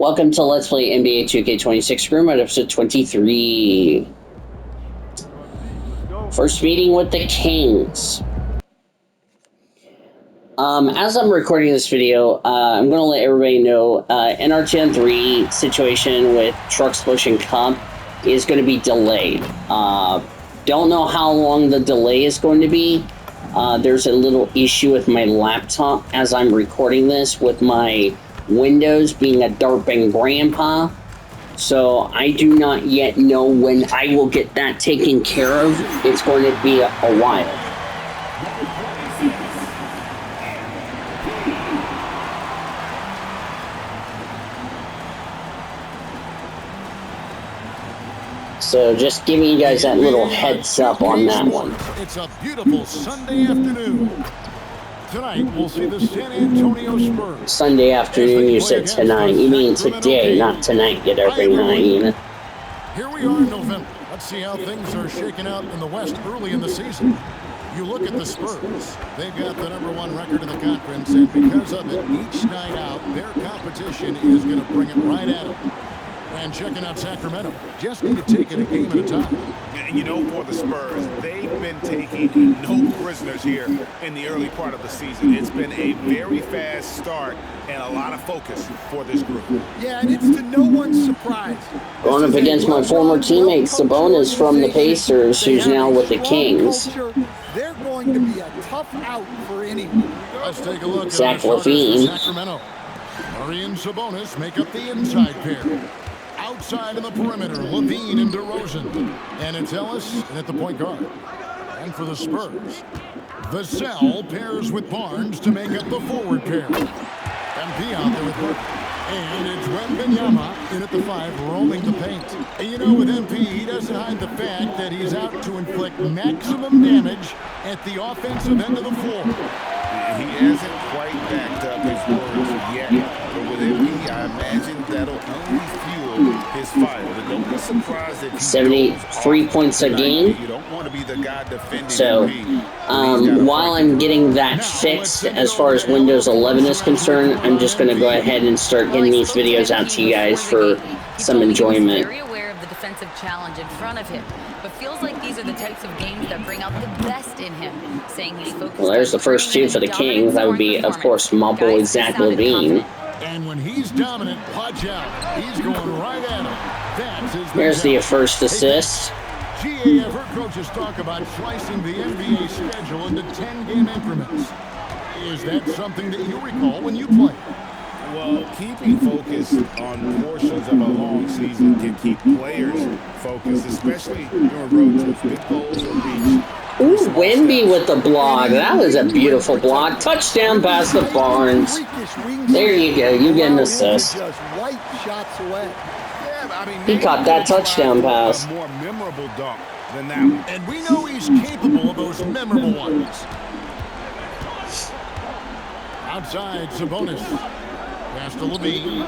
Welcome to Let's Play NBA 2K26 Scrim Mode episode 23. First meeting with the Kings. As I'm recording this video, I'm going to let everybody know NR 3 situation with Trucks Pushing Cup is going to be delayed. Don't know how long the delay is going to be. There's a little issue with my laptop as I'm recording this with my Windows being a derping grandpa. So I do not yet know when I will get that taken care of. It's going to be a while. So just giving you guys that little heads up on that one. It's a beautiful Sunday afternoon. Tonight, we'll see the San Antonio Spurs. Sunday afternoon, you said tonight. You mean today, not tonight. Get every night, you know? Here we are in November. Let's see how things are shaking out in the West early in the season. You look at the Spurs. They've got the #1 record in the conference, and because of it, each night out, their competition is going to bring it right at them. And checking out Sacramento, just need to take it a game at a time. You know, for the Spurs, they've been taking no prisoners here in the early part of the season. It's been a very fast start and a lot of focus for this group. Yeah, and it's to no one's surprise. Going up against my former teammate Sabonis from the Pacers, who's now with the Kings. They're going to be a tough out for anyone. Let's take a look at Zach our LaVine. starters for Sacramento. Murray and Sabonis make up the inside pair. Outside of the perimeter, LaVine and DeRozan. And it's Ellis at the point guard. And for the Spurs, Vassell pairs with Barnes to make up the forward pair. MP out there with Burke. And it's Wembanyama in at the 5, roaming the paint. And you know, with MP, he doesn't hide the fact that he's out to inflict maximum damage at the offensive end of the floor. He hasn't quite backed up his words yet, but with MP, I imagine that'll only fuel his fire. But don't be surprised if 73 points a game. You don't want to be the guy defending So, while I'm getting that fixed as far as Windows 11 is concerned, I'm just going to go ahead and start getting these videos out to you guys for some enjoyment. Very aware of the defensive challenge in front of him, but feels like these are the types of games that bring out the best in him. Saying he's focused. Well, there's the first two for the Kings. That would be, of course, my boy Zach LaVine. And when he's dominant, watch out. He's going right at him. That's his There's the first assist. GA, I've heard coaches talk about slicing the NBA schedule into 10-game increments. Is that something that you recall when you played? Well, keeping focus on portions of a long season can keep players focused, especially during road trips. Big goals are reached. Ooh, Wemby with the block. That was a beautiful block. Touchdown pass to Barnes. There you go. You get an assist. Just wipe shots away. Yeah, I mean, He caught that touchdown pass. A more memorable dunk than that one. And we know he's capable of those memorable ones. Outside, Sabonis. Pass to LaVine.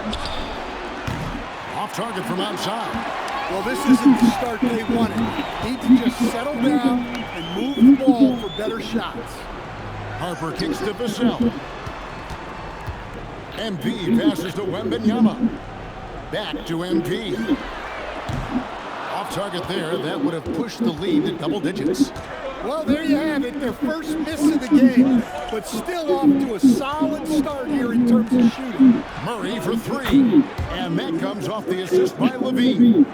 Off target from outside. Well, this isn't the start they wanted. Need to just settle down and move the ball for better shots. Harper kicks to Vassell. MP passes to Wembanyama. Back to MP. Off target there. That would have pushed the lead to double digits. Well, there you have it. Their first miss of the game, but still off to a solid start here in terms of shooting. Murray for 3. And that comes off the assist by LaVine.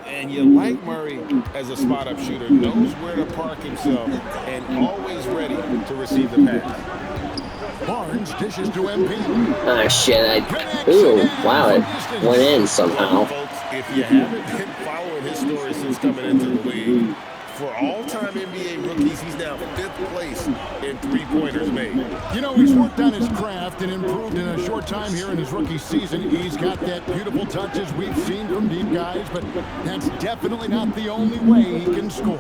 And you like Murray as a spot-up shooter, knows where to park himself, and always ready to receive the pass. Barnes dishes to MP. Ah, shit. Ooh, wow, it went in somehow. Folks, if you haven't been following his story since coming into the league, for all-time NBA rookies, he's now 5th place in three-pointers made. You know, he's worked on his craft and improved in a short time here in his rookie season. He's got that beautiful touch as we've seen from deep guys, but that's definitely not the only way he can score.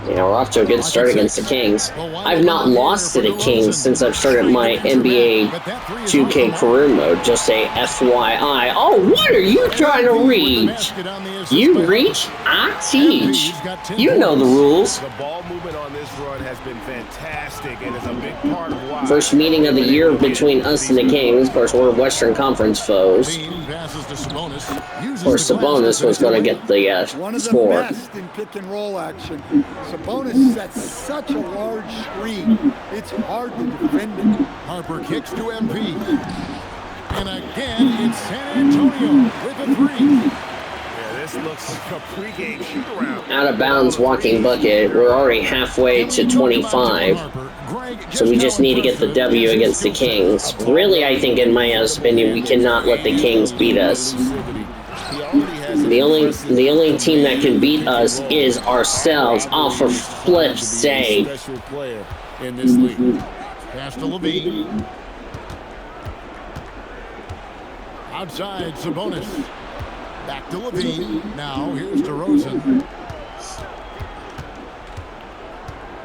Yeah, we're off to a good start against the Kings. I've not lost to the Kings since I've started my NBA 2K career mode. Just say FYI. Oh, what are you trying to reach? You reach, I teach. You know the rules. The ball movement on this run has been fantastic and is a big part of why. First meeting of the year between us and the Kings. Of course, we're Western Conference foes. Of course, Sabonis was going to get the One of the score. best in pick and roll action. Sabonis sets such a large screen. It's hard to defend it. Harper kicks to MP. And again, it's San Antonio with a three. Yeah, this looks like a pregame shoot-around. Out of bounds walking bucket. We're already halfway to 25. So we just need to get the W against the Kings. Really, I think, in my opinion, we cannot let the Kings beat us. The only team that can beat us is ourselves. Oh, for flip's sake. Special player in this league. Pass to Levine. Outside, Sabonis. Back to Levine. Now, here's DeRozan.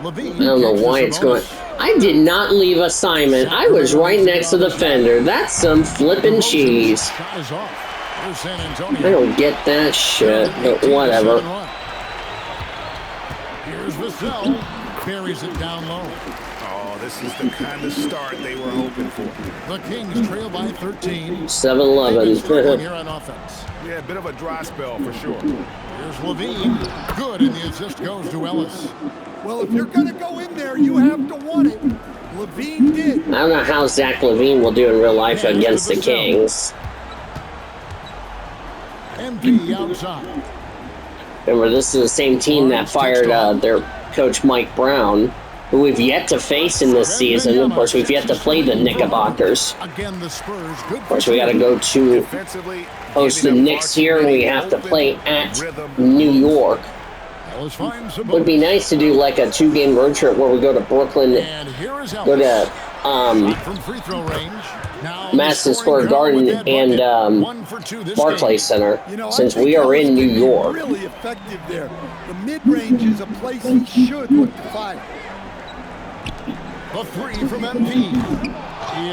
Levine. I don't know why it's going. I did not leave assignment. I was right next to the fender. That's some flippin' cheese. Shot is off. Here's San Antonio. I don't get that shit, but whatever. Here's Vassell. Buries it down low. Oh, this is the kind of start they were hoping for. The Kings trail by 13. 7-11. Here on offense. Yeah, a bit of a dry spell for sure. Here's Levine. Good, and the assist goes to Ellis. Well, if you're going to go in there, you have to want it. Levine did. I don't know how Zach Levine will do in real life against the Kings. MP outside. Remember, this is the same team that fired their coach Mike Brown, who we've yet to face in this season. Of course, we've yet to play the Knickerbockers. Again, the Spurs. Good. Of course, we got to go to Defensively, host the Knicks here, and we have to play at New York. Ellis finds Would be nice to do like a 2-game road trip where we go to Brooklyn, And here is go Ellis. to From free throw range. Now Madison the scoring Square guard with Garden that bucket. and 1 for 2 this Barclays Center, You know, I since think we are Ellis in New can be York. really effective there. The mid-range is a place he should look to fire. The three from MP.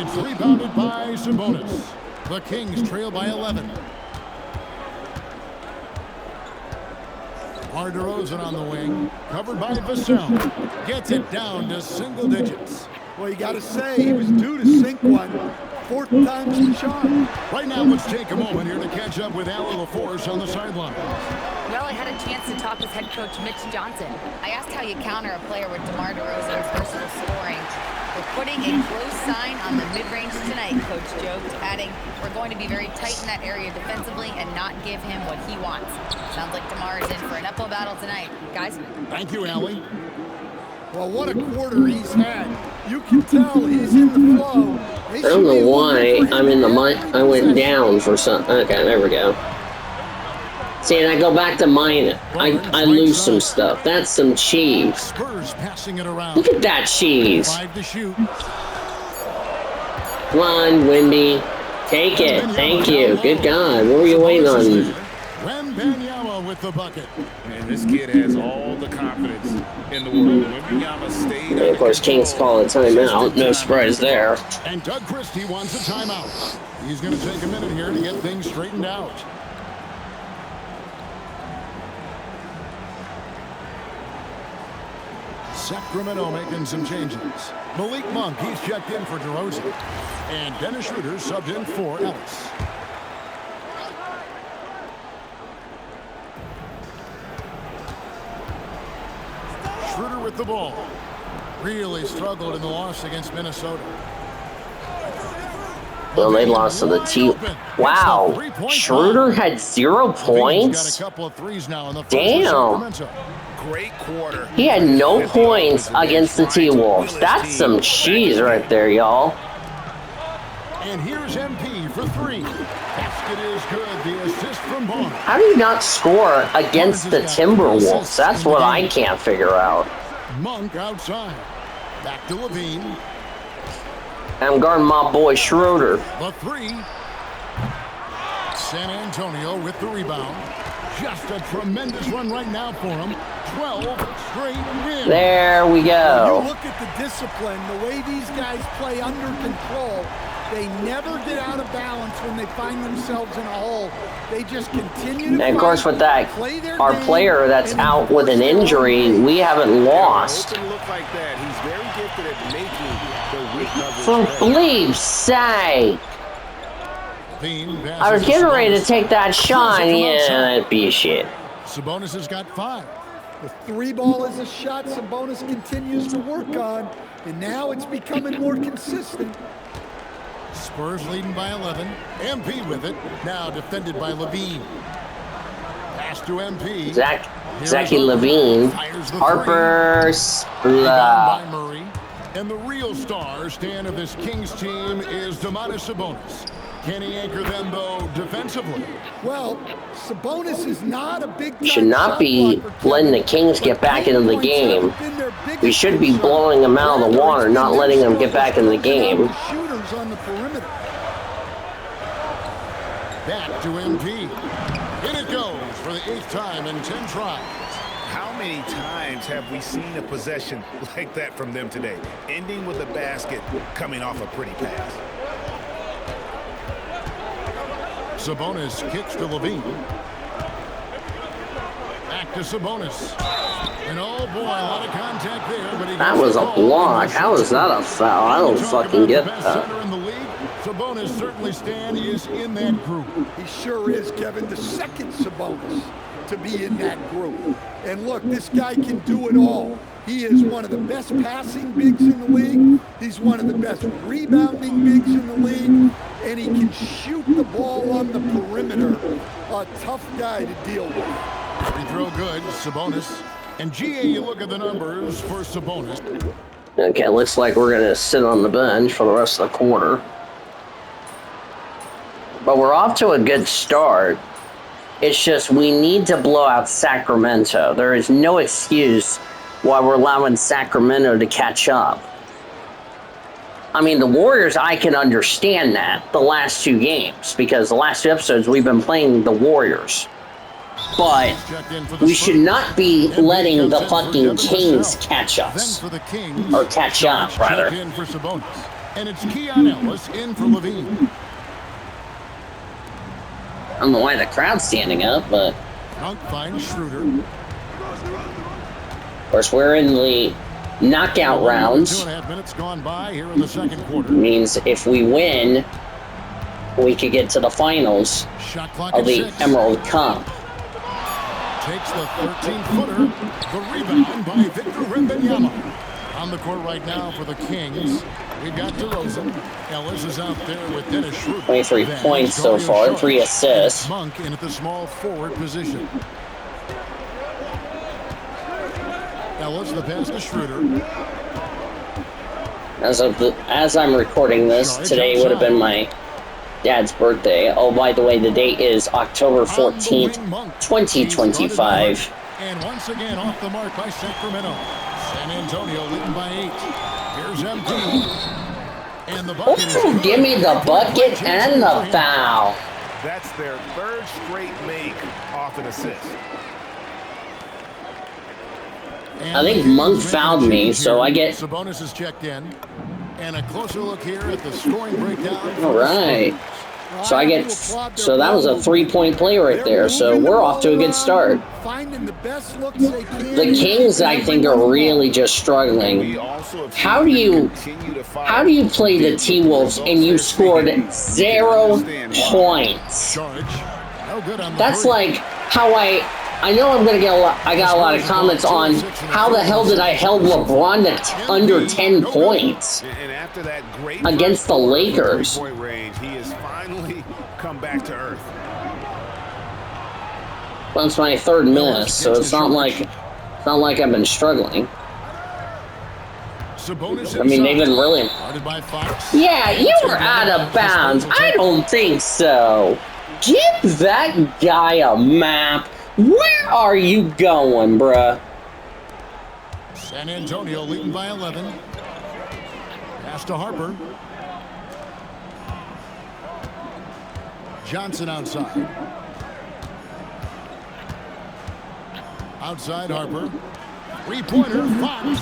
It's rebounded by Sabonis. The Kings trail by 11. DeRozan on the wing, covered by Vassell. Gets it down to single digits. Well, you got to say, he was due to sink one. 4th time's the charm. Right now, let's take a moment here to catch up with Allie LaForce on the sideline. Well, I had a chance to talk with head coach Mitch Johnson. I asked how you counter a player with DeMar DeRozan's versatile scoring. We're putting a close sign on the mid-range tonight, Coach joked, adding, we're going to be very tight in that area defensively and not give him what he wants. Sounds like DeMar is in for an uphill battle tonight. Guys? Thank you, Allie. Well, what a quarter he's had. You can tell he's in the flow. I don't know why I'm in the I went down for some. Okay, there we go. See, and I go back to mine. I lose some stuff. That's some cheese. Spurs passing it around. Look at that cheese. 5 to shoot. Come on, Wimby. Take it. Thank you. Good God. What were you waiting on? Wembanyama with the bucket. Man, this kid has all the confidence in the world. Wembanyama stayed. And of course, Kings call a timeout. No surprise there. And Doug Christie wants a timeout. He's going to take a minute here to get things straightened out. Sacramento making some changes. Malik Monk, he's checked in for DeRozan. And Dennis Schroeder subbed in for Ellis. Schroeder with the ball. Really struggled in the loss against Minnesota. Well, they lost to the T. Wow. Schroeder had 0 points? Damn. Great quarter. He had no points against the T-Wolves. That's some cheese right there, y'all. And here's MP for 3. Basket is good. The assist from Bond. How do you not score against the Timberwolves? That's what I can't figure out. Monk outside. Back to Levine. I'm guarding my boy Schroeder. The 3. San Antonio with the rebound. Just a tremendous run right now for him. 12 straight wins. There we You go. look at the discipline, the way these guys play under control. They never get out of balance when they find themselves in a hole. They just continue to And of course, fight, with that, play their our game, player that's and out with an enforce their own injury, game. we haven't lost. Open look like that. He's very gifted at making the weak For coverage play. bleep's sake. Levine passes I was to getting ready to Sabonis. take that shot. From Yeah, outside. that'd be shit. Sabonis has got 5. The 3-ball is a shot Sabonis continues to work on, and now it's becoming more consistent. Spurs leading by 11. MP with it. Now defended by Levine. Pass to MP. Zachy Levine. Harper. Rebound Blah. by Murray. And the real star stand of this Kings team is Domantas Sabonis. Can he anchor them, though, defensively? Well, Sabonis is not a big Should not be letting the Kings get back into the game. We should be blowing them out of the water, not letting them get back in the game. Shooters on the perimeter. Back to MP. In it goes for the 8th time in 10 tries. How many times have we seen a possession like that from them today? Ending with a basket, coming off a pretty pass. Sabonis kicks to Levine. Back to Sabonis. And oh boy, a lot of contact there, but he That gets was the a call. block. How is that a foul? I don't Talk fucking about get the best that. center in the league. Sabonis certainly is in that group. He sure is, Kevin, the second Sabonis to be in that group. And look, this guy can do it all. He is one of the best passing bigs in the league. He's one of the best rebounding bigs in the league. And he can shoot the ball on the perimeter. A tough guy to deal with. Free throw good, Sabonis. And GA, you look at the numbers for Sabonis. Okay, looks like we're going to sit on the bench for the rest of the quarter. But we're off to a good start. It's just we need to blow out Sacramento. There is no excuse why we're allowing Sacramento to catch up. I mean, the Warriors, I can understand that, the last 2 games, because the last 2 episodes we've been playing the Warriors. But we should not be letting the fucking Kings catch us. Then for the Kings, Or catch up, George rather. check in for Sabonis. And it's Keon Ellis in for Levine. I don't know why the crowd's standing up, but Dunk finds Schroeder. of course we're in the knockout rounds. 2.5 minutes gone by here in the second quarter. Means if we win, we could get to the finals Shot clock of at the 6. Emerald Cup. Takes the 13-footer. The rebound by Victor Wembanyama. On the court right now for the Kings. We've got DeRozan. Ellis is out there with Dennis Schroeder. 23 Then points so Dario far, Saric. 3 assists. Monk in at the small forward position. Ellis, the pass to Schroeder. As I'm recording this, today would have been my dad's birthday. Oh, by the way, the date is October 14th, 2025. And once again off the mark by Sacramento. San Antonio leading by 8. Here's MP. And the bucket is Ooh, good. give me the bucket and the foul. That's their 3rd straight make off an assist. And I think the Monk Kings fouled make a me, change so here. I get- Sabonis is checked in. And a closer look here at the scoring breakdown. for All the right. Spurs. So I get, so that was a 3-point play right there. So we're off to a good start. Finding the best looks they can. The Kings, I think, are really just struggling. We also have How seen do them you- continue to fight. How do you play the T-Wolves and you scored 0 points? Charge. No good on the That's three. like how I know I'm gonna get a lot. I got a lot of comments on how the hell did I held LeBron to under 10 points And after that great against the Lakers. three-point range, he has finally come back to earth. Well, it's my 3rd miss, so it's not like I've been struggling. Sabonis I mean, they've been inside. really. Guarded by Fox. Yeah, you were out of bounds. I don't think so. Give that guy a map. Where are you going, bruh? San Antonio leading by 11. Pass to Harper. Johnson outside. Outside Harper. Three-pointer, Fox.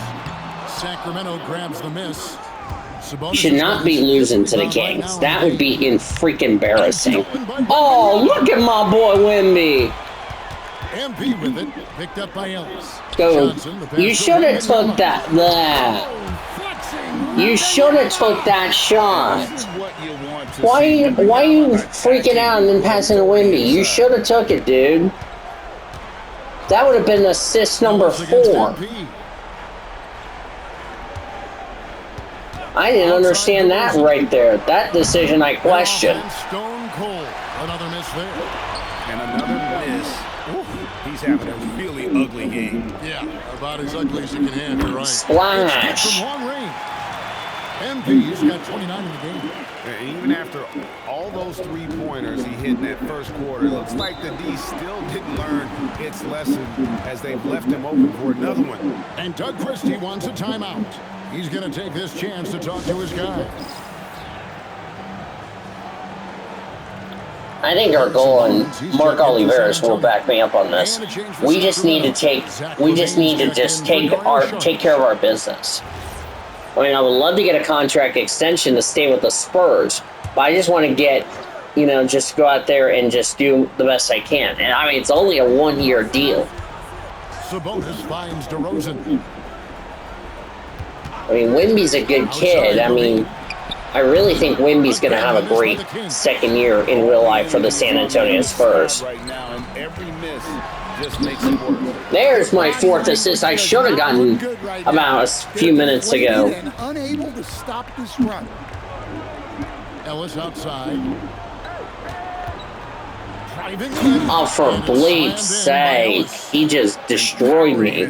Sacramento grabs the miss. You should not be losing to the Kings. That would be freaking embarrassing. Oh, look at my boy Wemby. MP with it, picked up by Ellis. Go. You should have took that. You should have took that shot. Why are you freaking out and then passing to Wemby? You should have took it, dude. That would have been assist number 4. I didn't understand that right there. That decision I question. Stone cold. Another miss there. And another miss. He's having a really ugly game. Yeah, about as ugly as you can have, you're right. Splash. From long range. MP's got 29 in the game. And even after all those three-pointers he hit in that first quarter, it looks like the D still didn't learn its lesson as they've left him open for another one. And Doug Christie wants a timeout. He's going to take this chance to talk to his guys. I think our goal, and Mark Oliveris will back me up on this. We just need to take care of our business. I mean, I would love to get a contract extension to stay with the Spurs, but I just want to get, just go out there and just do the best I can. And I mean, it's only a 1-year deal. Sabonis finds DeRozan. I mean, Wemby's a good kid. I mean, I really think Wemby's going to have a great second year in real life for the San Antonio Spurs. There's my 4th assist I should have gotten about a few minutes ago. Unable to stop this run. Ellis outside. Oh, for Blade's sake. He just destroyed me.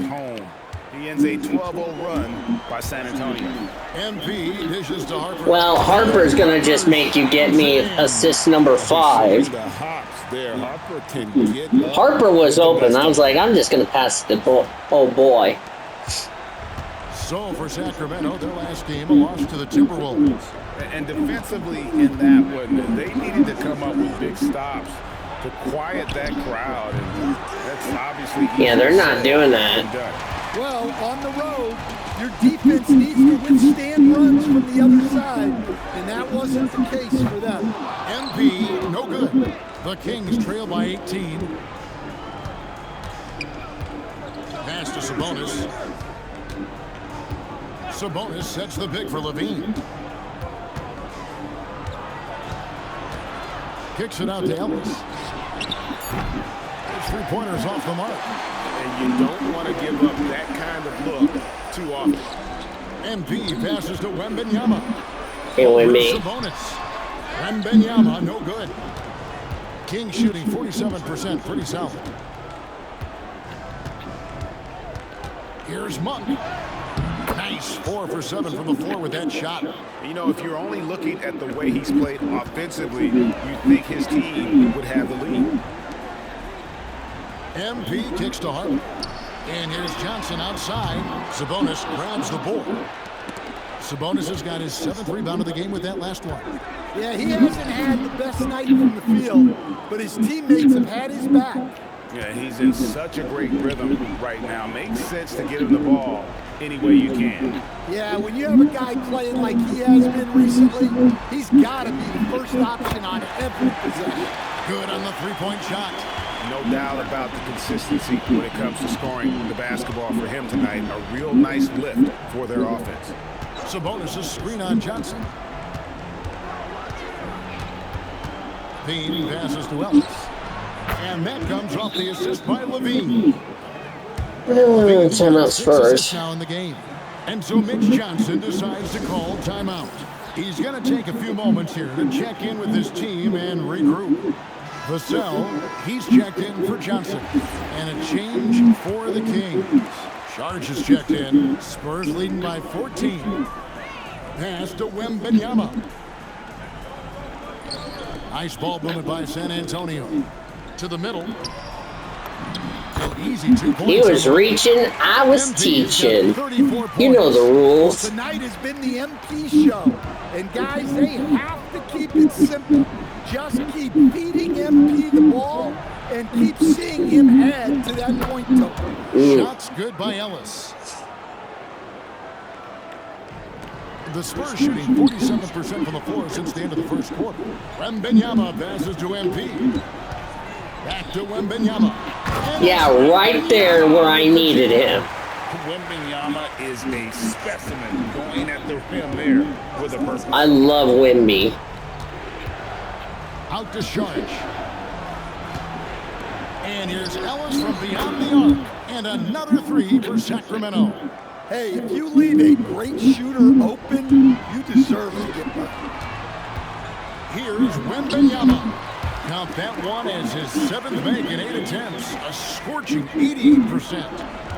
He ends a 12-0 run by San Antonio. MP dishes to Harper. Well, Harper's going to just make you get me assist number 5. Harper was open. I was like, I'm just going to pass the ball. Oh, boy. So for Sacramento, their last game, a loss to the Timberwolves. And defensively in that one, they needed to come up with big stops to quiet that crowd. And that's obviously yeah, they're not doing that. Well, on the road, your defense needs to withstand runs from the other side, and that wasn't the case for them. MP, no good. The Kings trail by 18. Pass to Sabonis. Sabonis sets the pick for Levine. Kicks it out to Ellis. His three-pointers off the mark. And you don't want to give up that kind of look too often. MP passes to Wembanyama. Hey, Wemby. Sabonis. Wembanyama, no good. King shooting 47%, pretty solid. Here's Monk. Nice 4 for 7 from the floor with that shot. You know, if you're only looking at the way he's played offensively, you'd think his team would have the lead. MP kicks to Harper. And here's Johnson outside. Sabonis grabs the board. Sabonis has got his 7th rebound of the game with that last one. Yeah, he hasn't had the best night from the field, but his teammates have had his back. Yeah, he's in such a great rhythm right now. Makes sense to get him the ball any way you can. Yeah, when you have a guy playing like he has been recently, he's got to be the first option on every possession. Good on the three-point shot. No doubt about the consistency when it comes to scoring the basketball for him tonight. A real nice lift for their offense. Sabonis' screen on Johnson. Payne passes to Ellis. And that comes off the assist by Levine. Timeouts first. Now in the game. And so Mitch Johnson decides to call timeout. He's going to take a few moments here to check in with his team and regroup. Vassell, he's checked in for Johnson. And a change for the Kings. Charge is checked in. Spurs leading by 14. Pass to Wembanyama. Nice ball movement by San Antonio. To the middle. Easy 2 points. He was reaching, I was teaching. You know the rules. Tonight has been the MP show. And guys, they have to keep it simple. Just keep feeding MP the ball, and keep seeing him add to that point total. Shots good by Ellis. The Spurs shooting 47% from the floor since the end of the first quarter. Wembanyama passes to MP. Back to Wembanyama. Yeah, right there where I needed him. Wembanyama is a specimen going at the rim there with a purpose. I love Wemby. Out to Sharge. And here's Ellis from beyond the arc. And another three for Sacramento. Hey, if you leave a great shooter open, you deserve to get by. Here's Wembanyama. Count that one as his 7th make in 8 attempts. A scorching 88%.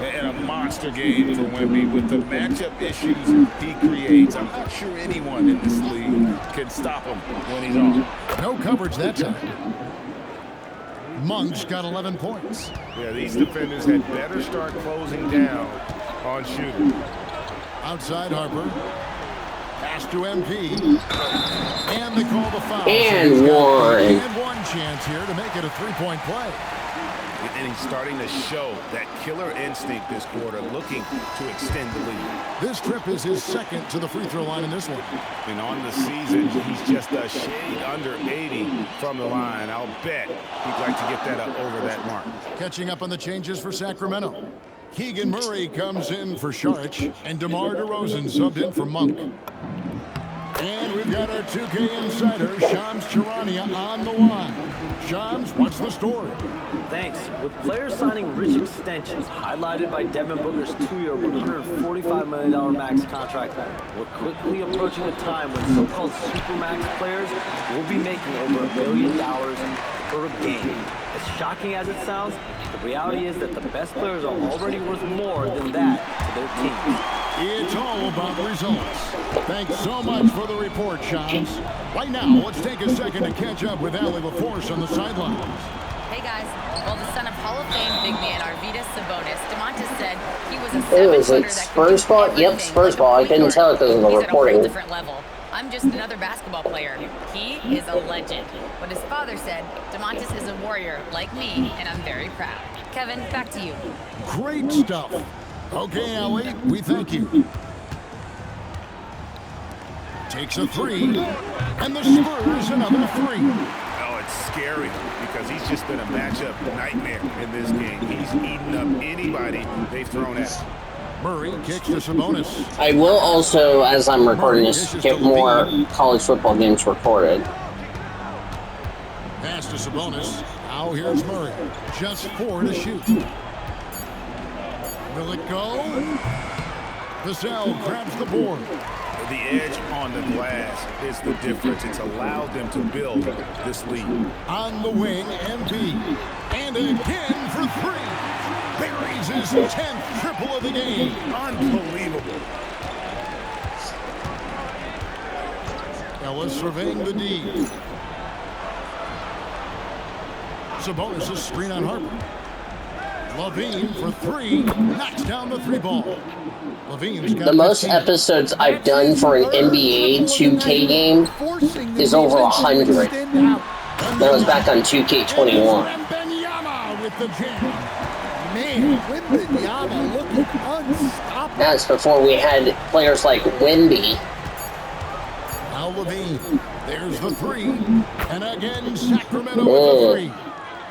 And a monster game for Wemby with the matchup issues he creates. I'm not sure anyone in this league can stop him when he's on. No coverage that time. Monk's got 11 points. Yeah, these defenders had better start closing down on shooting. Outside Harper. Pass to MP. And they call the foul. And So he's got one. And one chance here to make it a three-point play. And he's starting to show that killer instinct this quarter, looking to extend the lead. This trip is his second to the free throw line in this one. And on the season, he's just a shade under 80 from the line. I'll bet he'd like to get that up over that mark. Catching up on the changes for Sacramento. Keegan Murray comes in for Sharch, and DeMar DeRozan subbed in for Monk. And we've got our 2K insider, Shams Charania, on the line. Shams, what's the story? Thanks. With players signing rich extensions, highlighted by Devin Booker's 2-year, $145 million max contract, we're quickly approaching a time when so-called supermax players will be making over $1 billion per game. As shocking as it sounds, the reality is that the best players are already worth more than that to their teams. It's all about results. Thanks so much for the report, Shams. Right now, let's take a second to catch up with Allie LaForce on the sidelines. Hey guys, well the son of Hall of Fame big man Arvydas Sabonis, DeMontis said he was a Oh, is seven-footer it that Spurs could do ball? everything Yep, Spurs like a ball. I point couldn't guard. tell it because of the He's reporting. at a whole different level. I'm just another basketball player. He is a legend. What his father said, DeMontis is a warrior like me, and I'm very proud. Kevin, back to you. Great stuff. Okay, Allie, we thank you. Takes a three, and the Spurs another three. Oh, it's scary because he's just been a matchup nightmare in this game. He's eaten up anybody they've thrown at him. Murray kicks to Sabonis. I will also, as I'm recording this, get more college football games recorded. Pass to Sabonis. Now here's Murray. Just 4 to shoot. Will it go? Vassell grabs the board. The edge on the glass is the difference. It's allowed them to build this lead. On the wing, MP. And again for three. Buries his 10th triple of the game. Unbelievable. Ellis surveying the D. Sabonis' screen on Harper. Levine for three. Knocks down the three ball. Levine's got The most 15. episodes I've done for an NBA 2K game is over 100. That was back on 2K21. Wembanyama with the jam. Man, Wembanyama looking unstoppable. That's before we had players like Wemby. Now Levine. There's the three. And again, Sacramento with the three.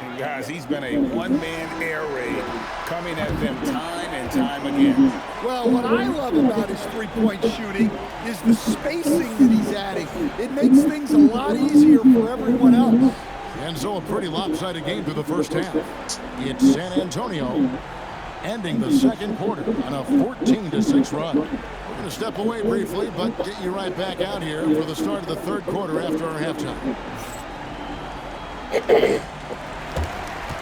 And guys, he's been a one-man air raid coming at them time and time again. Well, what I love about his three-point shooting is the spacing that he's adding. It makes things a lot easier for everyone else. And so a pretty lopsided game through the first half. It's San Antonio ending the second quarter on a 14-6 run. We're going to step away briefly, but get you right back out here for the start of the third quarter after our halftime.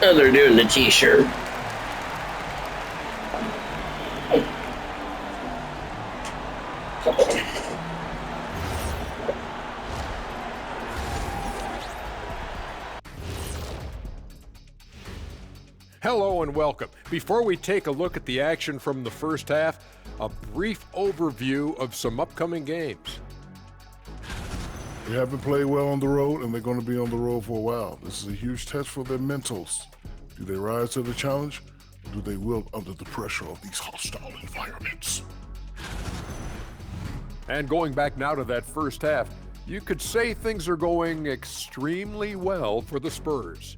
Oh, they're doing the t-shirt. Hello and welcome. Before we take a look at the action from the first half, a brief overview of some upcoming games. They haven't played well on the road, and they're going to be on the road for a while. This is a huge test for their mentals. Do they rise to the challenge, or do they wilt under the pressure of these hostile environments? And going back now to that first half, you could say things are going extremely well for the Spurs.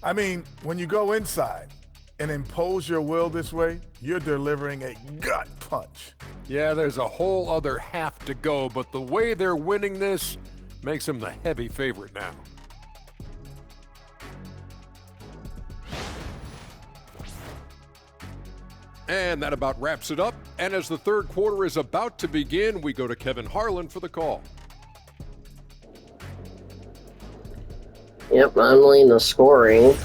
I mean, when you go inside and impose your will this way, you're delivering a gut punch. Yeah, there's a whole other half to go, but the way they're winning this makes them the heavy favorite now. And that about wraps it up. And as the third quarter is about to begin, we go to Kevin Harlan for the call. Yep, I'm leading the scoring.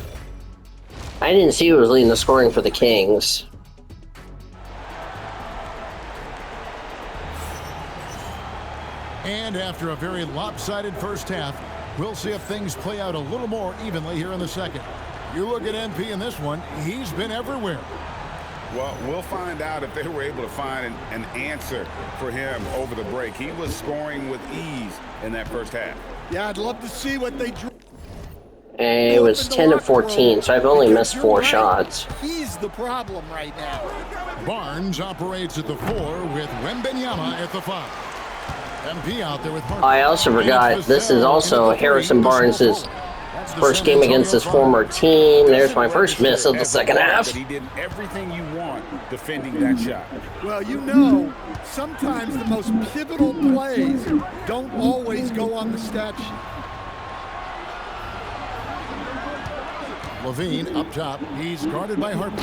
I didn't see who was leading the scoring for the Kings. And after a very lopsided first half, we'll see if things play out a little more evenly here in the second. You look at MP in this one, he's been everywhere. Well, we'll find out if they were able to find an answer for him over the break. He was scoring with ease in that first half. Yeah, I'd love to see what they drew. And it was 10 of 14, so I've only missed 4 shots. He's the problem right now. Barnes operates at the 4 with Wembanyama at the 5. MP out there with Harper. I also forgot, this is also Harrison Barnes' first game against his former team. There's my first miss of the second half. He did everything you want defending that shot. Well, you know, sometimes the most pivotal plays don't always go on the stat sheet. Levine up top. He's guarded by Harper.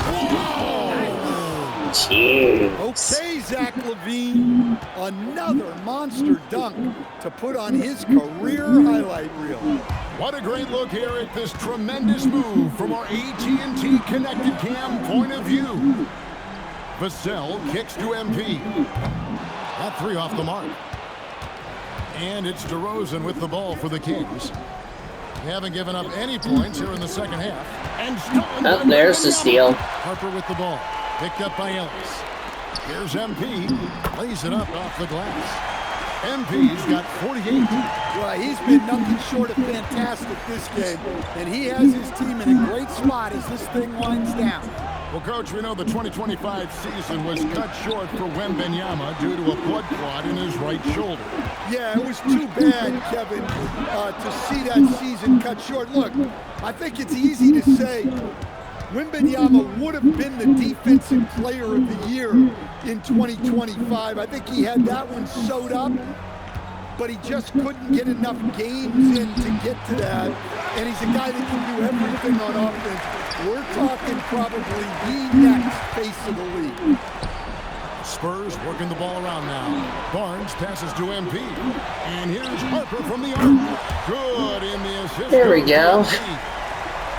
Jeez. Okay, Zach Levine, another monster dunk to put on his career highlight reel. What a great look here at this tremendous move from our AT&T Connected Cam point of view. Vassell kicks to MP. That 3 off the mark. And it's DeRozan with the ball for the Kings. They haven't given up any points here in the second half. And oh, there's the steal. Harper with the ball. Picked up by Ellis. Here's MP. Lays it up off the glass. MP's got 48. Well, he's been nothing short of fantastic this game. And he has his team in a great spot as this thing winds down. Well, Coach, we know the 2025 season was cut short for Wembanyama due to a blood clot in his right shoulder. Yeah, it was too bad, Kevin, to see that season cut short. Look, I think it's easy to say Wembanyama would have been the defensive player of the year in 2025. I think he had that one sewed up, but he just couldn't get enough games in to get to that. And he's a guy that can do everything on offense. We're talking probably the next face of the league. Spurs working the ball around now. Barnes passes to MP. And here's Harper from the arc. Good in the assist. There we go.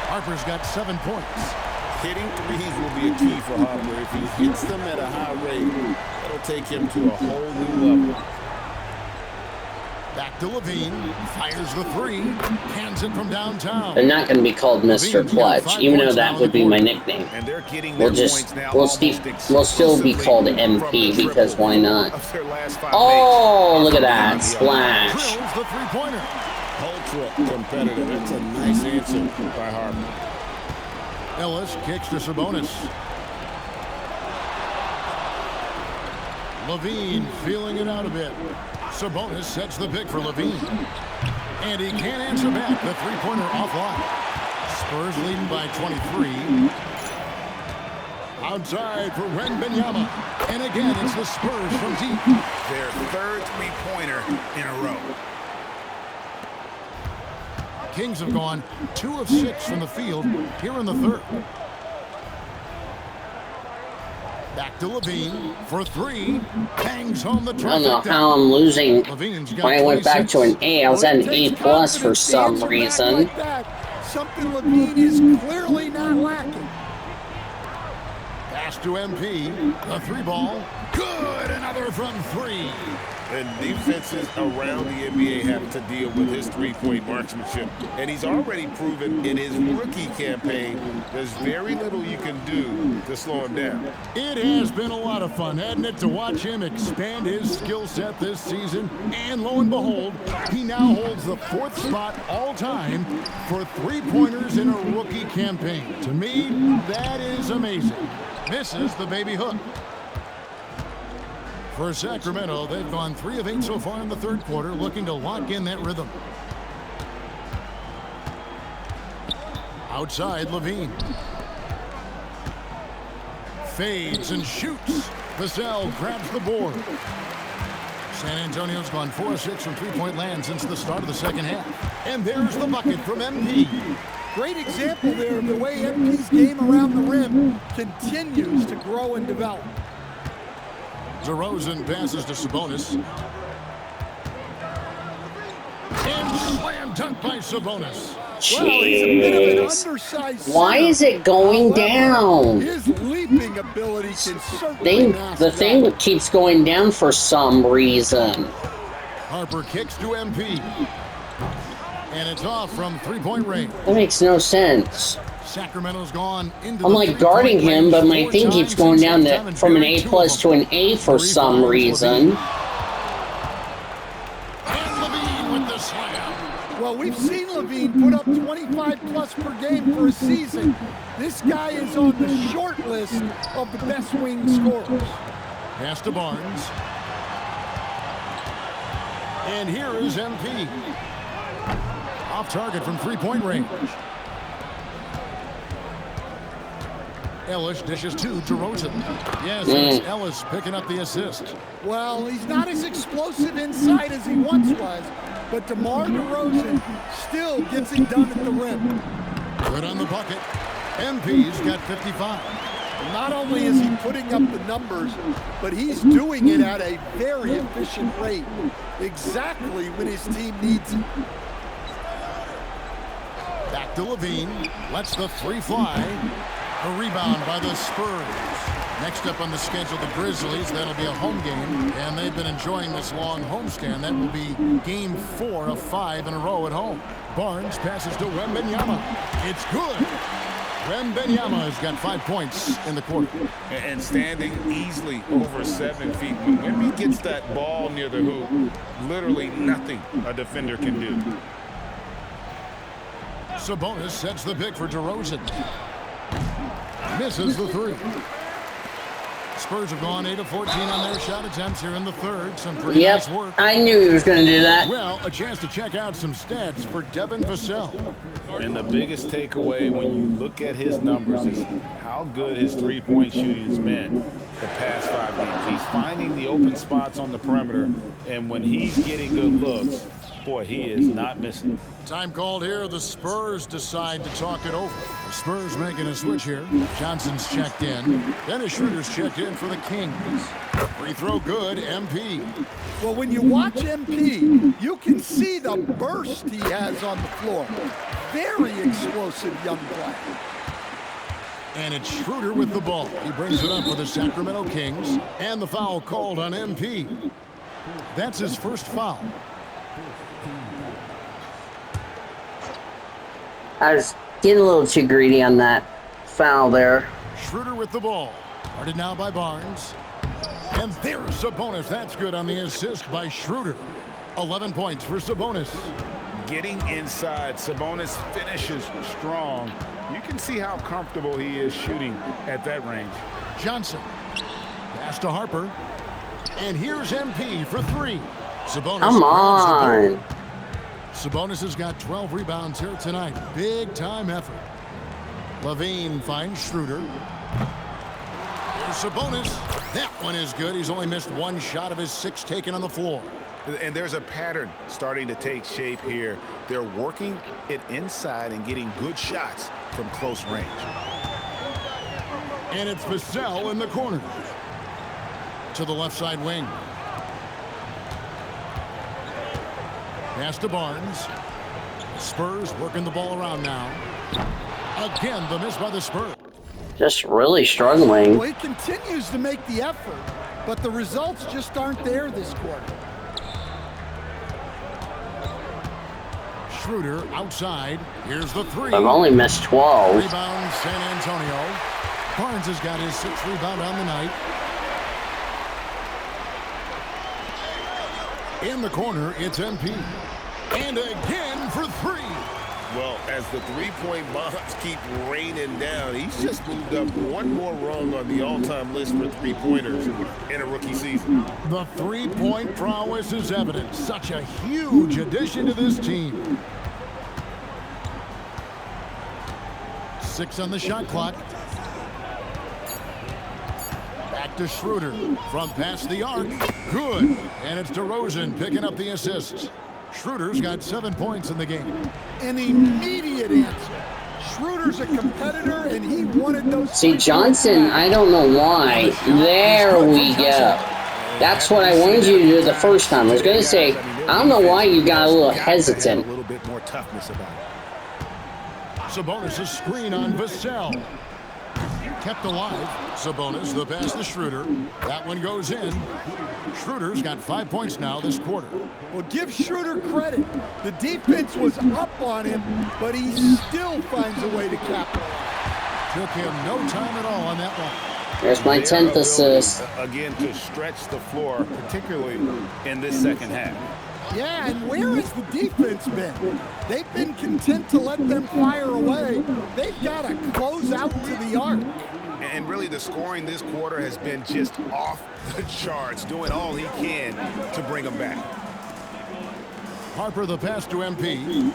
Harper's got 7 points. Hitting threes will be a key for Harper. If he hits them at a high rate, that'll take him to a whole new level. Back to Levine, fires the 3, hands it from downtown. They're not going to be called Mr. Clutch, even though that would be my nickname. And they're getting We'll still be called MP because why not? Oh, look at that splash! Drills the 3-pointer. Ultra competitive. That's a nice answer by Harper. Ellis kicks to Sabonis. Levine feeling it out a bit. Sabonis sets the pick for Levine. And he can't answer back. The 3-pointer offline. Spurs leading by 23. Outside for Wembanyama. And again, it's the Spurs from deep. Their third 3-pointer in a row. Kings have gone 2 of 6 from the field here in the third. Back to Levine for 3. Hangs home the I don't know how I'm losing. When I went back to an A, I was at an A+ for some reason. Like that, something Levine is clearly not lacking. Pass to MP. The 3 ball. Good, another from 3. And defenses around the NBA have to deal with his three-point marksmanship. And he's already proven in his rookie campaign there's very little you can do to slow him down. It has been a lot of fun, hasn't it, to watch him expand his skill set this season. And lo and behold, he now holds the 4th spot all-time for three-pointers in a rookie campaign. To me, that is amazing. Misses the baby hook. For Sacramento, they've gone 3 of 8 so far in the 3rd quarter, looking to lock in that rhythm. Outside, Levine. Fades and shoots. Vassell grabs the board. San Antonio's gone 4 of 6 from three-point land since the start of the 2nd half. And there's the bucket from MP. Great example there of the way MP's game around the rim continues to grow and develop. DeRozan passes to Sabonis. And slam dunk by Sabonis. Well, he's a bit of an Jeez. undersized Why center. is it going However, down? His leaping ability can certainly mask The thing that. keeps going down for some reason. Harper kicks to MP. And it's off from three-point range. That makes no sense. Sacramento's gone into I'm the like three-point guarding him, range but my 4 thing keeps times going since down halftime to, and from an buried A 2 plus of to them. an A for 3 some fouls, reason. Levine. And Levine with the slam. Well, we've seen Levine put up 25 plus per game for a season. This guy is on the short list of the best wing scorers. Pass to Barnes. And here is MP. Off target from three-point range. Ellis dishes to DeRozan. Yes, it's Ellis picking up the assist. Well, he's not as explosive inside as he once was, but DeMar DeRozan still gets it done at the rim. Good on the bucket. MP's got 55. Not only is he putting up the numbers, but he's doing it at a very efficient rate, exactly when his team needs it. Back to Levine. Lets the 3 fly. A rebound by the Spurs. Next up on the schedule, the Grizzlies. That'll be a home game, and they've been enjoying this long homestand. That will be game 4 of 5 in a row at home. Barnes passes to Wembanyama. It's good. Wembanyama has got 5 points in the quarter. And standing easily over 7 feet. When Wemby gets that ball near the hoop, literally nothing a defender can do. Sabonis sets the pick for DeRozan. Misses the 3. Spurs have gone 8 of 14 on their shot attempts here in the 3rd. Some pretty Yep, nice work. I knew he was going to do that. Well, a chance to check out some stats for Devin Vassell. And the biggest takeaway when you look at his numbers is how good his three-point shooting has been the past 5 games. He's finding the open spots on the perimeter, and when he's getting good looks, boy, he is not missing. Time called here. The Spurs decide to talk it over. The Spurs making a switch here. Johnson's checked in. Dennis Schroeder's checked in for the Kings. Free throw good, MP. Well, when you watch MP, you can see the burst he has on the floor. Very explosive young player. And it's Schroeder with the ball. He brings it up for the Sacramento Kings. And the foul called on MP. That's his first foul. I was getting a little too greedy on that foul there. Schroeder with the ball. Guarded now by Barnes. And there's Sabonis. That's good on the assist by Schroeder. 11 points for Sabonis. Getting inside, Sabonis finishes strong. You can see how comfortable he is shooting at that range. Johnson. Pass to Harper. And here's MP for 3. Sabonis. Come on. Sabonis has got 12 rebounds here tonight. Big time effort. Levine finds Schroeder. Here's Sabonis. That one is good. He's only missed 1 shot of his 6 taken on the floor. And there's a pattern starting to take shape here. They're working it inside and getting good shots from close range. And it's Vassell in the corner. To the left side wing. Pass to Barnes. Spurs working the ball around now. Again, the miss by the Spurs. Just really struggling. Well, he continues to make the effort, but the results just aren't there this quarter. Schroeder outside. Here's the three. I've only missed 12. Rebound, San Antonio. Barnes has got his 6th rebound on the night. In the corner, it's MP. And again for three. Well, as the three-point bombs keep raining down, he's just moved up one more rung on the all-time list for three-pointers in a rookie season. The three-point prowess is evident. Such a huge addition to this team. 6 on the shot clock. Back to Schroeder from past the arc. Good. And it's DeRozan picking up the assist. Schroeder's got 7 points in the game. An immediate answer. Schroeder's a competitor, and he wanted those. See, Johnson, I don't know why. There we go. That's what I wanted you to do the first time. I was going to say, I don't know why you got a little hesitant. A little bit more toughness about it. Sabonis' screen on Vassell. Kept alive. Sabonis, the pass to Schroeder. That one goes in. Schroeder's got 5 points now this quarter. Well, give Schroeder credit. The defense was up on him, but he still finds a way to capitalize. Took him no time at all on that one. There's my 10th assist. Again, to stretch the floor, particularly in this second half. Yeah, and where has the defense been? They've been content to let them fire away. They've got to close out to the arc. And really, the scoring this quarter has been just off the charts, doing all he can to bring them back. Harper the pass to MP.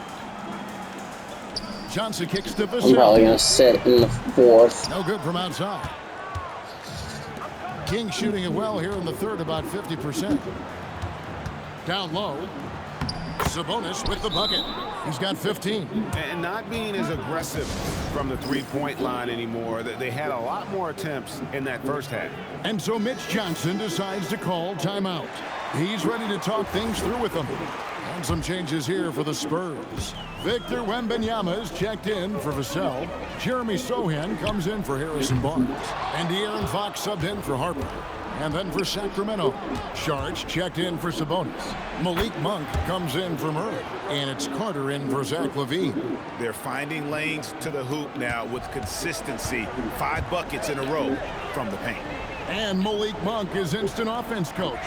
Johnson kicks to Vassell. I'm probably going to sit in the 4th. No good from outside. King shooting it well here in the third, about 50%. Down low. Sabonis with the bucket. He's got 15. And not being as aggressive from the three-point line anymore. They had a lot more attempts in that first half. And so Mitch Johnson decides to call timeout. He's ready to talk things through with them. And some changes here for the Spurs. Victor Wembanyama is checked in for Vassell. Jeremy Sohan comes in for Harrison Barnes. And De'Aaron Fox subbed in for Harper. And then for Sacramento, Sharge checked in for Sabonis. Malik Monk comes in for Murray. And it's Carter in for Zach LaVine. They're finding lanes to the hoop now with consistency. 5 buckets in a row from the paint. And Malik Monk is instant offense coach.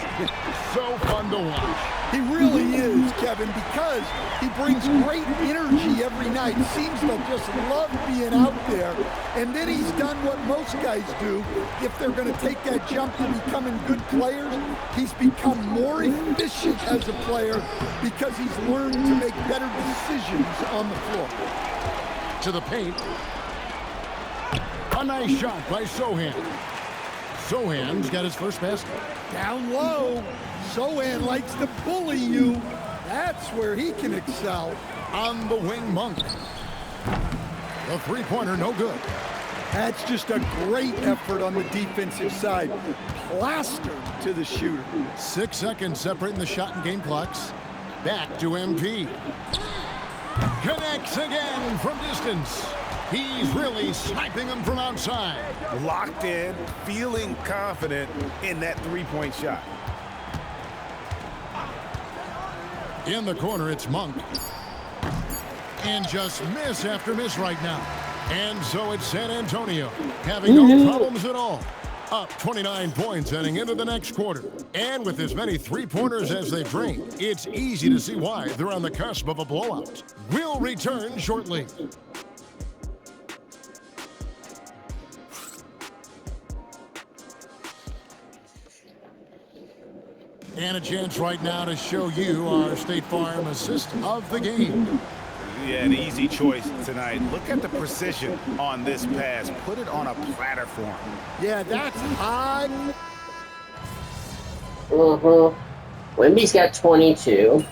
So fun to watch. He really is, Kevin, because he brings great energy every night. Seems to just love being out there. And then he's done what most guys do. If they're going to take that jump to becoming good players, he's become more efficient as a player because he's learned to make better decisions on the floor. To the paint. A nice shot by Sohan. Sohan's got his first basket. Down low. Sohan likes to bully you. That's where he can excel. On the wing, Monk. The three-pointer, no good. That's just a great effort on the defensive side. Plastered to the shooter. 6 seconds separating the shot and game clocks. Back to MP. Connects again from distance. He's really sniping them from outside. Locked in, feeling confident in that three-point shot. In the corner, it's Monk. And just miss after miss right now. And so it's San Antonio, having no problems at all. Up 29 points heading into the next quarter. And with as many three-pointers as they bring, it's easy to see why they're on the cusp of a blowout. We'll return shortly. And a chance right now to show you our State Farm assist of the game. Yeah, an easy choice tonight. Look at the precision on this pass. Put it on a platter for him. Yeah, that's high. Wemby's got 22.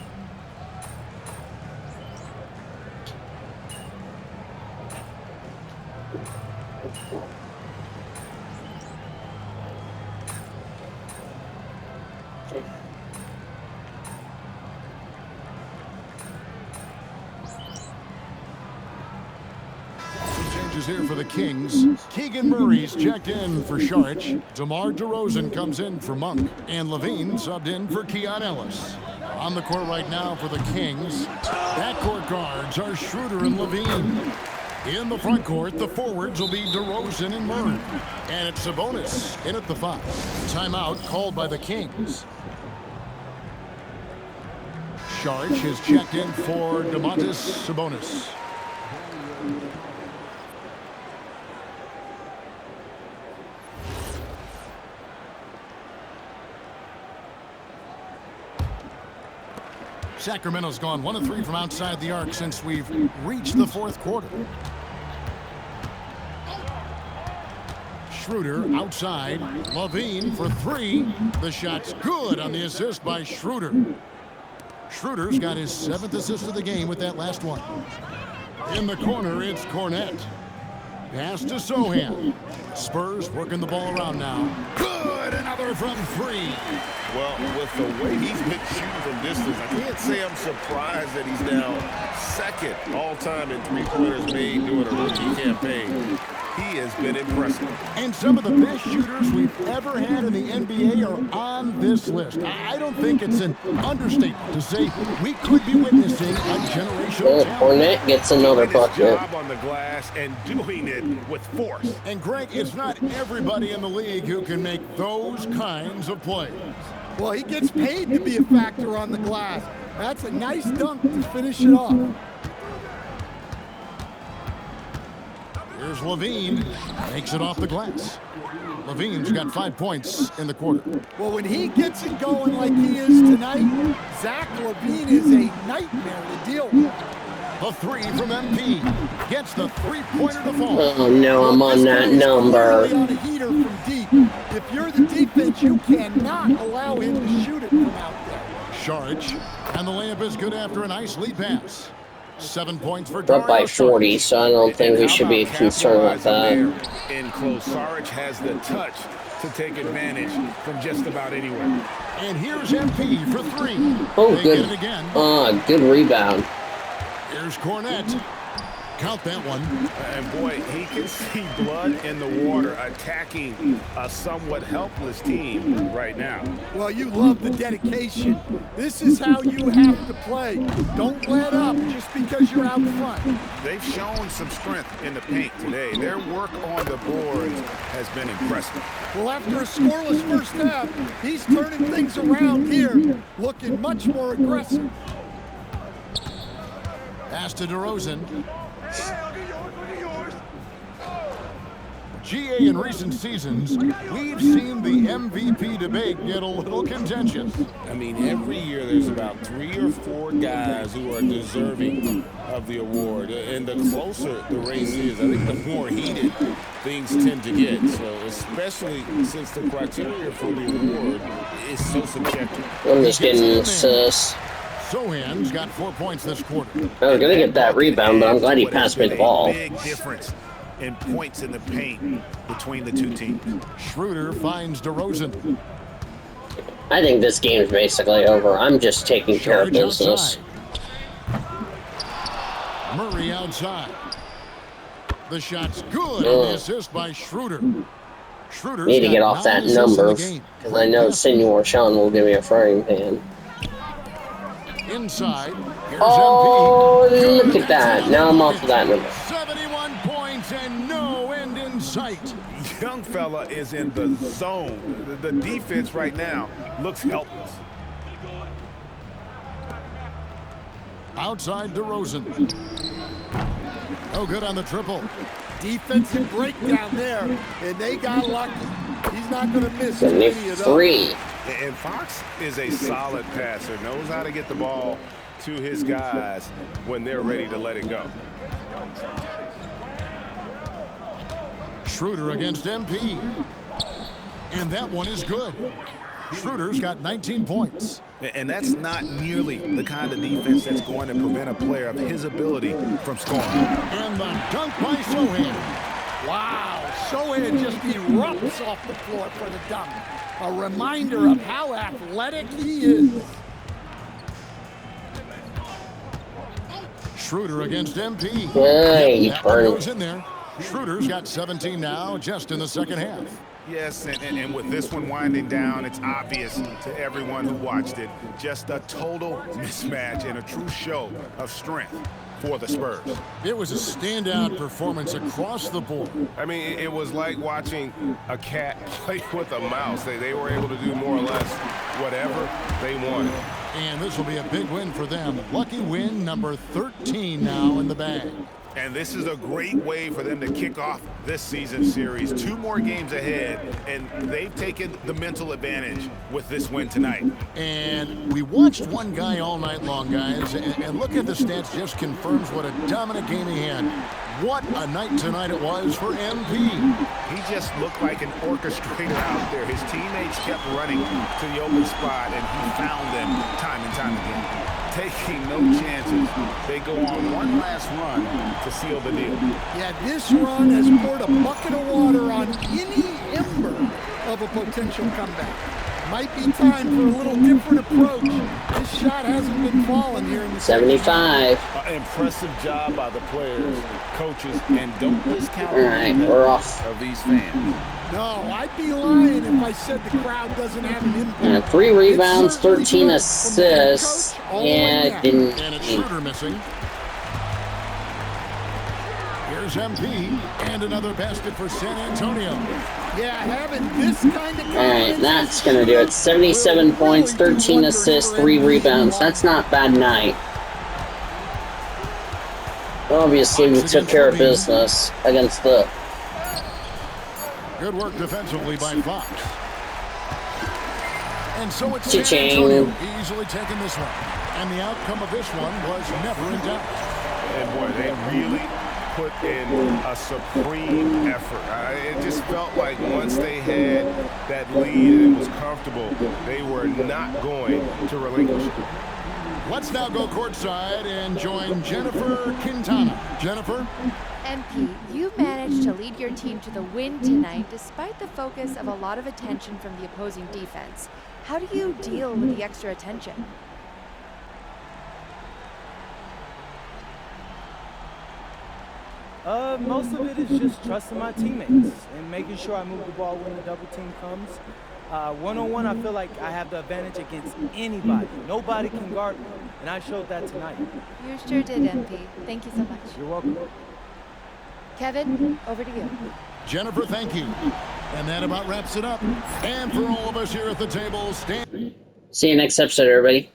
is here for the Kings. Keegan Murray's checked in for Sharich. DeMar DeRozan comes in for Monk. And Levine subbed in for Keon Ellis. On the court right now for the Kings, backcourt guards are Schroeder and Levine. In the front court, the forwards will be DeRozan and Murray. And it's Sabonis in at the 5. Timeout called by the Kings. Sharich has checked in for Domantas Sabonis. Sacramento's gone 1 of 3 from outside the arc since we've reached the fourth quarter. Schroeder outside. Levine for 3. The shot's good on the assist by Schroeder. Schroeder's got his 7th assist of the game with that last one. In the corner, it's Cornette. Pass to Sohan. Spurs working the ball around now. Good, another from 3. Well, with the way he's been shooting from distance, I can't say I'm surprised that he's now 2nd all-time in three-pointers made during a rookie campaign. He has been impressive. And some of the best shooters we've ever had in the NBA are on this list. I don't think it's an understatement to say we could be witnessing a generational talent. Cornette gets another bucket. Job on the glass and doing it with force. And Greg, it's not everybody in the league who can make those kinds of plays. Well, he gets paid to be a factor on the glass. That's a nice dunk to finish it off. Here's Levine, makes it off the glass. Levine's got 5 points in the quarter. Well, when he gets it going like he is tonight, Zach LaVine is a nightmare to deal with. A 3 from MP. Gets the three-pointer to fall. Oh no, I'm on that number. On a heater from deep. If you're the defense, you cannot allow him to shoot it from out there. Sharich, and the layup is good after a nice lead pass. 7 points for We're up by 40, so I don't think we should be concerned with that. In close, Saric has the touch to take advantage from just about anywhere. And here's MP for 3. Oh, they good. get it again. Good rebound. Here's Cornette. Count that one. And boy, he can see blood in the water attacking a somewhat helpless team right now. Well, you love the dedication. This is how you have to play. Don't let up just because you're out front. They've shown some strength in the paint today. Their work on the boards has been impressive. Well, after a scoreless first half, he's turning things around here, looking much more aggressive. Pass to DeRozan. GA, in recent seasons, we've seen the MVP debate get a little contentious. I mean, every year there's about 3 or 4 guys who are deserving of the award. And the closer the race is, I think the more heated things tend to get. So especially since the criteria for the award is so subjective. I'm just getting an assist. Sohan's got 4 points this quarter. I was gonna get that rebound, but I'm glad he passed me the ball. Big difference in points in the paint between the two teams. Schroeder finds DeRozan. I think this game's basically over. I'm just taking care of business. Murray outside. The shot's good. And the assist by Schroeder. Schroeder's Need to get off that number, because I know Senor Sean will give me a frying pan. Inside. Here's Oh, MP. look at that. Now I'm off of that number. 71 points and no end in sight. Young fella is in the zone. The defense right now looks helpless. Outside DeRozan. No good on the triple. Defensive breakdown there, and they got lucky. He's not going to miss any of those. 73. And Fox is a solid passer, knows how to get the ball to his guys when they're ready to let it go. Schroeder against MP. And that one is good. Schroeder's got 19 points. And that's not nearly the kind of defense that's going to prevent a player of his ability from scoring. And the dunk by Sohan. Wow, Sohan just erupts off the floor for the dunk. A reminder of how athletic he is. Schroeder against MP. Hey, That one burn. goes in there. Schroeder's got 17 now, just in the second half. Yes, and with this one winding down, it's obvious to everyone who watched it. Just a total mismatch and a true show of strength for the Spurs. It was a standout performance across the board. I mean, it was like watching a cat play with a mouse. They were able to do more or less whatever they wanted. And this will be a big win for them. Lucky win number 13 now in the bag. And this is a great way for them to kick off this season series. 2 more games ahead, and they've taken the mental advantage with this win tonight. And we watched one guy all night long, guys, and look at the stats just confirms what a dominant game he had. What a night tonight it was for MP. He just looked like an orchestrator out there. His teammates kept running to the open spot, and he found them time and time again. Taking no chances. They go on one last run to seal the deal. Yeah, this run has poured a bucket of water on any ember of a potential comeback. Might be time for a little different approach. This shot hasn't been falling here in the 75. Impressive job by the players, coaches, and don't discount All right, we're off. of these fans. No, I'd be lying if I said the crowd doesn't have an impact. 3 rebounds, 13 assists, and didn't. And it's Schroeder missing. Here's MP, and another basket for San Antonio. Yeah, having this kind of All right, that's going to do it. 77 points, 13 assists, 3 rebounds. That's not a bad night. Obviously, we took care of business against the... Good work defensively by Fox. And so it's Cha-ching. San Antonio easily taking this one. And the outcome of this one was never in doubt. And boy, they really put in a supreme effort. It just felt like once they had that lead and it was comfortable, they were not going to relinquish it. Let's now go courtside and join Jennifer Quintana. Jennifer? MP, you managed to lead your team to the win tonight despite the focus of a lot of attention from the opposing defense. How do you deal with the extra attention? Most of it is just trusting my teammates and making sure I move the ball when the double team comes. One-on-one, I feel like I have the advantage against anybody. Nobody can guard me, and I showed that tonight. You sure did, MP. Thank you so much. You're welcome. Kevin, over to you. Jennifer, thank you. And that about wraps it up. And for all of us here at the table, See you next episode, everybody.